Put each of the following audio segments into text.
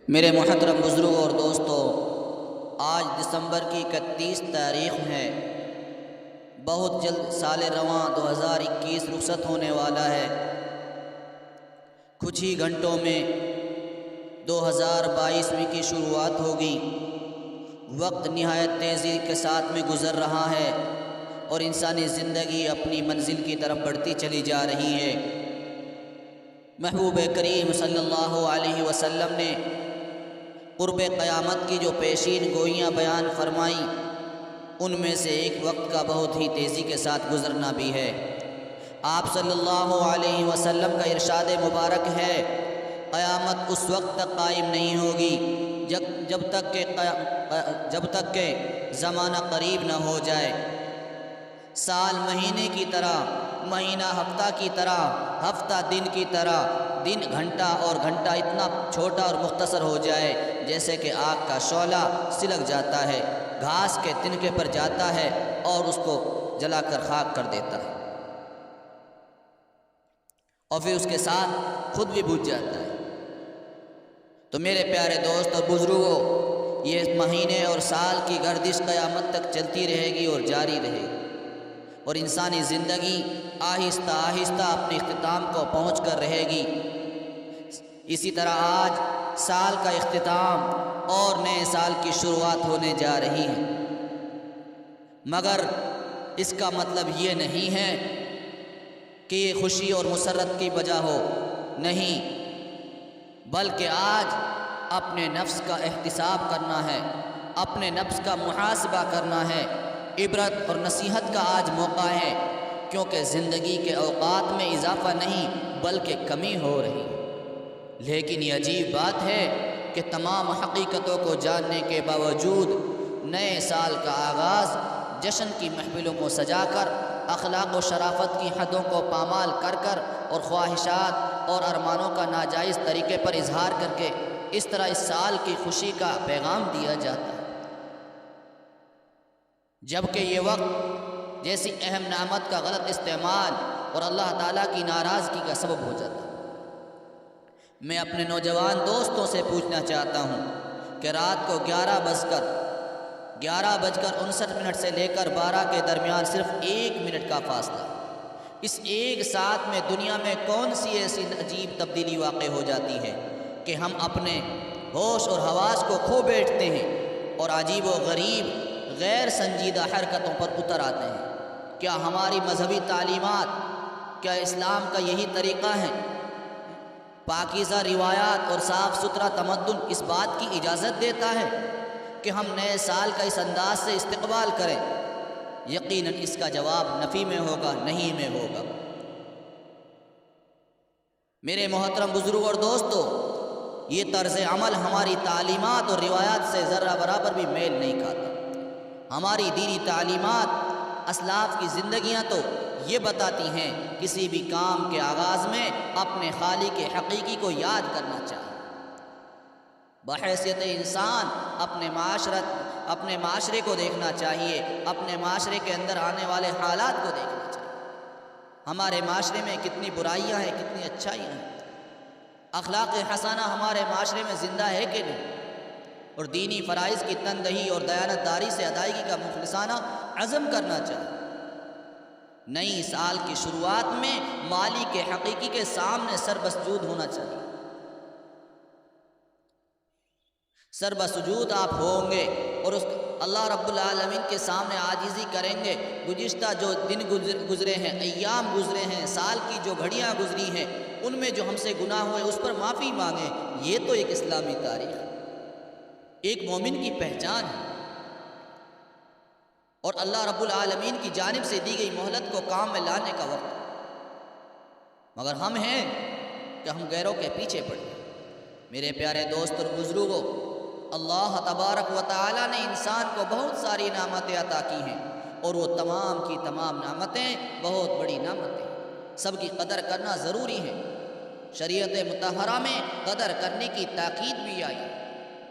میرے محترم بزرگوں اور دوستوں، آج دسمبر کی 31 تاریخ ہے۔ بہت جلد سال رواں 2021 رخصت ہونے والا ہے۔ کچھ ہی گھنٹوں میں 2022 کی شروعات ہوگی۔ وقت نہایت تیزی کے ساتھ میں گزر رہا ہے اور انسانی زندگی اپنی منزل کی طرف بڑھتی چلی جا رہی ہے۔ محبوب کریم صلی اللہ علیہ وسلم نے قرب قیامت کی جو پیشین گوئیاں بیان فرمائیں، ان میں سے ایک وقت کا بہت ہی تیزی کے ساتھ گزرنا بھی ہے۔ آپ صلی اللہ علیہ وسلم کا ارشاد مبارک ہے، قیامت اس وقت تک قائم نہیں ہوگی جب تک کہ زمانہ قریب نہ ہو جائے۔ سال مہینے کی طرح، مہینہ ہفتہ کی طرح، ہفتہ دن کی طرح، دن گھنٹہ اور گھنٹہ اتنا چھوٹا اور مختصر ہو جائے جیسے کہ آگ کا شعلہ سلک جاتا ہے، گھاس کے تنکے پر جاتا ہے اور اس کو جلا کر خاک کر دیتا ہے، اور پھر اس کے ساتھ خود بھی بجھ جاتا ہے۔ تو میرے پیارے دوست اور بزرگوں، یہ مہینے اور سال کی گردش قیامت تک چلتی رہے گی اور جاری رہے گی، اور انسانی زندگی آہستہ آہستہ اپنے اختتام کو پہنچ کر رہے گی۔ اسی طرح آج سال کا اختتام اور نئے سال کی شروعات ہونے جا رہی ہے، مگر اس کا مطلب یہ نہیں ہے کہ یہ خوشی اور مسرت کی وجہ ہو، نہیں، بلکہ آج اپنے نفس کا احتساب کرنا ہے، اپنے نفس کا محاسبہ کرنا ہے۔ عبرت اور نصیحت کا آج موقع ہے، کیونکہ زندگی کے اوقات میں اضافہ نہیں بلکہ کمی ہو رہی ہے۔ لیکن یہ عجیب بات ہے کہ تمام حقیقتوں کو جاننے کے باوجود نئے سال کا آغاز جشن کی محفلوں کو سجا کر، اخلاق و شرافت کی حدوں کو پامال کر کر، اور خواہشات اور ارمانوں کا ناجائز طریقے پر اظہار کر کے اس طرح اس سال کی خوشی کا پیغام دیا جاتا ہے، جبکہ یہ وقت جیسی اہم نعمت کا غلط استعمال اور اللہ تعالیٰ کی ناراضگی کا سبب ہو جاتا ہے۔ میں اپنے نوجوان دوستوں سے پوچھنا چاہتا ہوں کہ رات کو 11:59 سے لے کر 12 کے درمیان صرف 1 منٹ کا فاصلہ، اس ایک ساتھ میں دنیا میں کون سی ایسی عجیب تبدیلی واقع ہو جاتی ہے کہ ہم اپنے ہوش اور حواس کو کھو بیٹھتے ہیں اور عجیب و غریب غیر سنجیدہ حرکتوں پر اتر آتے ہیں۔ کیا ہماری مذہبی تعلیمات، کیا اسلام کا یہی طریقہ ہے؟ پاکیزہ روایات اور صاف ستھرا تمدن اس بات کی اجازت دیتا ہے کہ ہم نئے سال کا اس انداز سے استقبال کریں؟ یقیناً اس کا جواب نفی میں ہوگا، نہیں میں ہوگا۔ میرے محترم بزرگ اور دوستو، یہ طرز عمل ہماری تعلیمات اور روایات سے ذرہ برابر بھی میل نہیں کھاتا۔ ہماری دینی تعلیمات، اسلاف کی زندگیاں تو یہ بتاتی ہیں کسی بھی کام کے آغاز میں اپنے خالق حقیقی کو یاد کرنا چاہیے۔ بحیثیت انسان اپنے معاشرے کو دیکھنا چاہیے، اپنے معاشرے کے اندر آنے والے حالات کو دیکھنا چاہیے۔ ہمارے معاشرے میں کتنی برائیاں ہیں، کتنی اچھائیاں ہیں، اخلاق حسنہ ہمارے معاشرے میں زندہ ہے کہ نہیں، اور دینی فرائض کی تندہی اور دیانت داری سے ادائیگی کا مخلصانہ عزم کرنا چاہیے۔ نئی سال کی شروعات میں مالک حقیقی کے سامنے سربسجود ہونا چاہیے۔ سربسجود آپ ہوں گے اور اللہ رب العالمین کے سامنے عاجزی کریں گے۔ گزشتہ جو دن گزرے ہیں، ایام گزرے ہیں، سال کی جو گھڑیاں گزری ہیں، ان میں جو ہم سے گناہ ہوئے اس پر معافی مانگیں۔ یہ تو ایک اسلامی تاریخ ہے، ایک مومن کی پہچان ہے، اور اللہ رب العالمین کی جانب سے دی گئی مہلت کو کام میں لانے کا وقت۔ مگر ہم ہیں کہ ہم غیروں کے پیچھے پڑے۔ میرے پیارے دوست اور بزرگوں، اللہ تبارک و تعالیٰ نے انسان کو بہت ساری نعمتیں عطا کی ہیں، اور وہ تمام کی تمام نعمتیں بہت بڑی نعمتیں، سب کی قدر کرنا ضروری ہے۔ شریعت مطہرہ میں قدر کرنے کی تاکید بھی آئی ہے،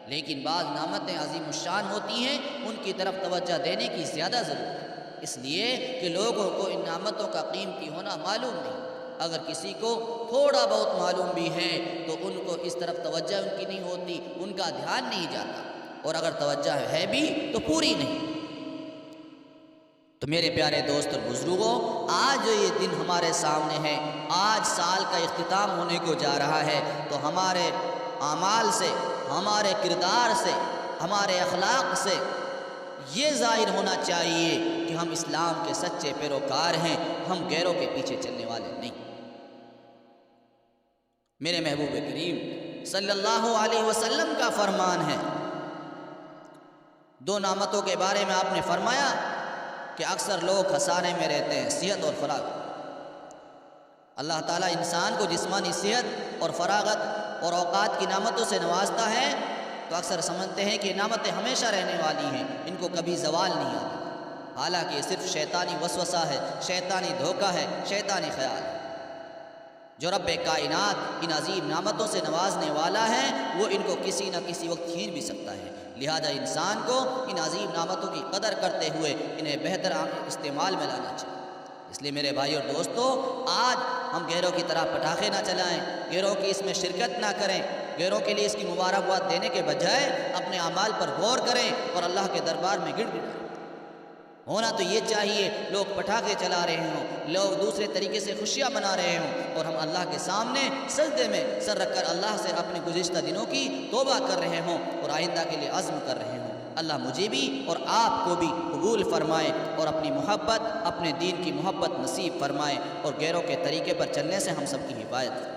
لیکن بعض نعمتیں عظیم الشان ہوتی ہیں، ان کی طرف توجہ دینے کی زیادہ ضرورت ہے، اس لیے کہ لوگوں کو ان نعمتوں کا قیمتی ہونا معلوم نہیں۔ اگر کسی کو تھوڑا بہت معلوم بھی ہے تو ان کو اس طرف توجہ ان کی نہیں ہوتی، ان کا دھیان نہیں جاتا، اور اگر توجہ ہے بھی تو پوری نہیں۔ تو میرے پیارے دوست اور بزرگوں، آج جو یہ دن ہمارے سامنے ہے، آج سال کا اختتام ہونے کو جا رہا ہے، تو ہمارے اعمال سے، ہمارے کردار سے، ہمارے اخلاق سے یہ ظاہر ہونا چاہیے کہ ہم اسلام کے سچے پیروکار ہیں، ہم غیروں کے پیچھے چلنے والے نہیں۔ میرے محبوب کریم صلی اللہ علیہ وسلم کا فرمان ہے، دو نعمتوں کے بارے میں آپ نے فرمایا کہ اکثر لوگ خسارے میں رہتے ہیں، صحت اور فراغت۔ اللہ تعالیٰ انسان کو جسمانی صحت اور فراغت اور اوقات کی نعمتوں سے نوازتا ہے تو اکثر سمجھتے ہیں کہ یہ نعمتیں ہمیشہ رہنے والی ہیں، ان کو کبھی زوال نہیں آتا، حالانکہ یہ صرف شیطانی وسوسہ ہے، شیطانی دھوکہ ہے، شیطانی خیال ہے۔ جو رب کائنات ان عظیم نعمتوں سے نوازنے والا ہے وہ ان کو کسی نہ کسی وقت چھین بھی سکتا ہے، لہذا انسان کو ان عظیم نعمتوں کی قدر کرتے ہوئے انہیں بہتر استعمال میں لانا چاہیے۔ اس لیے میرے بھائی اور دوستو، آج ہم غیروں کی طرح پٹاخے نہ چلائیں، غیروں کی اس میں شرکت نہ کریں، غیروں کے لیے اس کی مبارکباد دینے کے بجائے اپنے اعمال پر غور کریں اور اللہ کے دربار میں گڑ گڑائیں۔ ہونا تو یہ چاہیے لوگ پٹاخے چلا رہے ہوں، لوگ دوسرے طریقے سے خوشیاں منا رہے ہوں، اور ہم اللہ کے سامنے سجدے میں سر رکھ کر اللہ سے اپنے گزشتہ دنوں کی توبہ کر رہے ہوں اور آئندہ کے لیے عزم کر رہے ہوں۔ اللہ مجھے بھی اور آپ کو بھی قبول فرمائے اور اپنی محبت، اپنے دین کی محبت نصیب فرمائے، اور غیروں کے طریقے پر چلنے سے ہم سب کی حفاظت